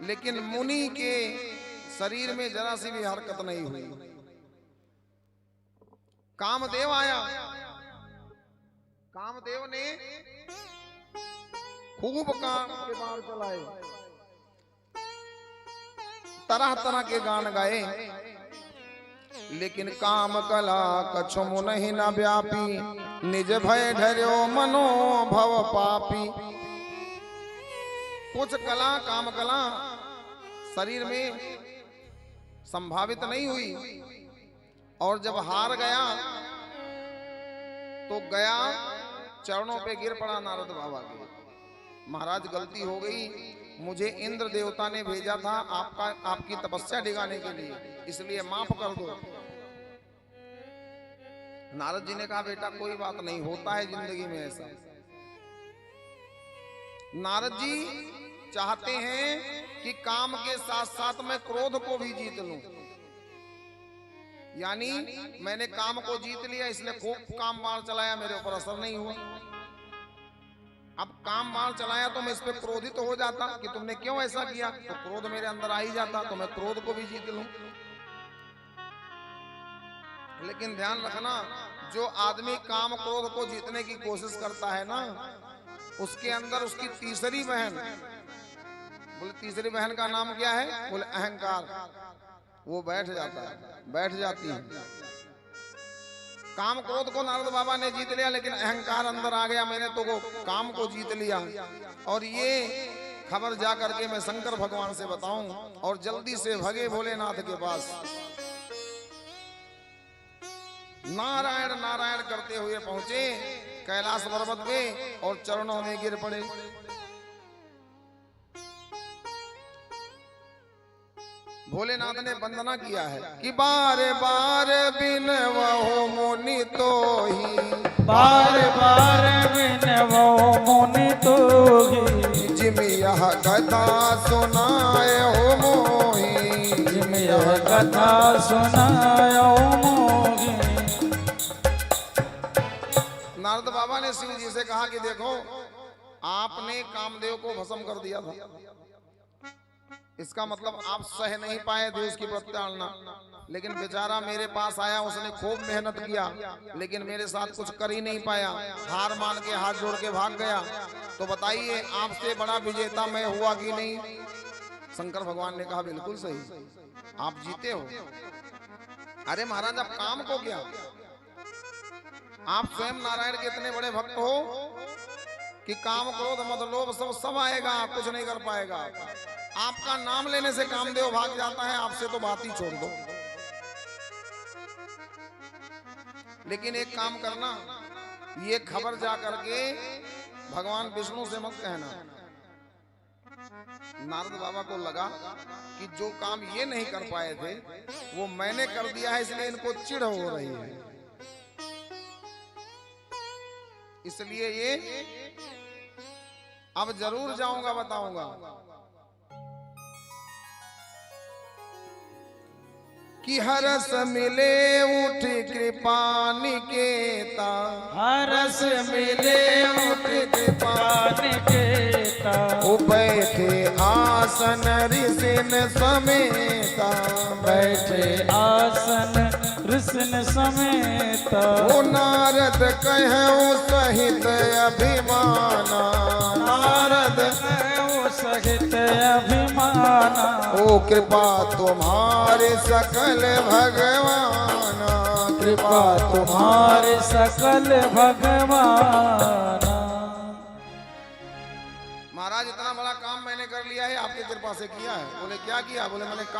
लेकिन मुनि के शरीर में जरा सी भी हरकत नहीं हुई। कामदेव आया, कामदेव ने खूब कान के बाण चलाए, तरह तरह के गान गाए, लेकिन काम कला कछु मुनि न व्यापी, निज भय ढर्यो मनोभव पापी। कुछ कला काम कला शरीर में संभावित नहीं हुई, और जब हार गया तो गया चरणों पे गिर पड़ा नारद बाबा के। महाराज गलती हो गई, मुझे इंद्र देवता ने भेजा था आपकी तपस्या डिगाने के लिए, इसलिए माफ कर दो। नारद जी ने कहा बेटा कोई बात नहीं, होता है जिंदगी में ऐसा। नारद जी चाहते हैं कि काम के साथ साथ मैं क्रोध को भी जीत लूं, यानी मैंने काम को जीत लिया इसलिए खूब काम बाण चलाया, मेरे ऊपर असर नहीं हुआ। अब काम बाण चलाया तो मैं इस पे क्रोधित हो जाता कि तुमने क्यों ऐसा किया, तो क्रोध मेरे अंदर आ ही जाता, तो मैं क्रोध को भी जीत लूं। लेकिन ध्यान रखना, जो आदमी काम क्रोध को जीतने की कोशिश करता है ना, उसके अंदर उसकी तीसरी बहन, बोले तीसरी बहन का नाम क्या है, बोले अहंकार, वो बैठ जाता है, बैठ जाती है। काम क्रोध को नारद बाबा ने जीत लिया, लेकिन अहंकार अंदर आ गया, मैंने तो वो काम को जीत लिया। और ये खबर जा करके मैं शंकर भगवान से बताऊं, और जल्दी से भगे भोलेनाथ के पास। नारायण नारायण करते हुए पहुंचे कैलाश पर्वत पे और चरणों में गिर पड़े। भोलेनाथ ने वंदना किया है कि बार बार बिनवहु मुनि तो ही, बार बार बिनवहु मुनि तो ही, जिम यह कथा सुनाए हो मोही, जिम यह कथा सुनाए हो मोही। नारद बाबा ने शिव जी से कहा कि देखो आपने कामदेव को भस्म कर दिया था, इसका मतलब आप सह नहीं पाए थे उसकी प्रताड़ना, लेकिन बेचारा मेरे पास आया, उसने खूब मेहनत किया, लेकिन मेरे साथ कुछ कर ही नहीं पाया, हार मान के हाथ जोड़ के भाग गया। तो बताइए आपसे बड़ा विजेता मैं हुआ कि नहीं? शंकर भगवान ने कहा बिल्कुल सही, आप जीते हो। अरे महाराज आप काम को क्या, आप स्वयं नारायण के इतने बड़े भक्त हो कि काम क्रोध मद लोभ सब आएगा, कुछ नहीं कर पाएगा। आपका नाम लेने से कामदेव भाग जाता है, आपसे तो बात ही छोड़ दो। लेकिन एक काम करना, ये खबर जा करके भगवान विष्णु से मत कहना। नारद बाबा को लगा कि जो काम ये नहीं कर पाए थे वो मैंने कर दिया है, इसलिए इनको चिढ़ हो रही है, इसलिए ये अब जरूर जाऊंगा, बताऊंगा कि हरस मिले उठ कृपा निकेता, हरस मिले उठ कृपा निकेता, ओ बैठे आसन ऋषिन समेता, बैठे आसन ऋषिन समेता। ओ नारद कहूँ सहित अभिमाना, नारद सहित अभिमाना, ओ कृपा तुम्हारे सकल भगवाना, कृपा तुम्हारे सकल भगवाना। महाराज इतना बड़ा काम मैंने कर लिया है, आपकी कृपा से किया है। बोले क्या किया? बोले मैंने काम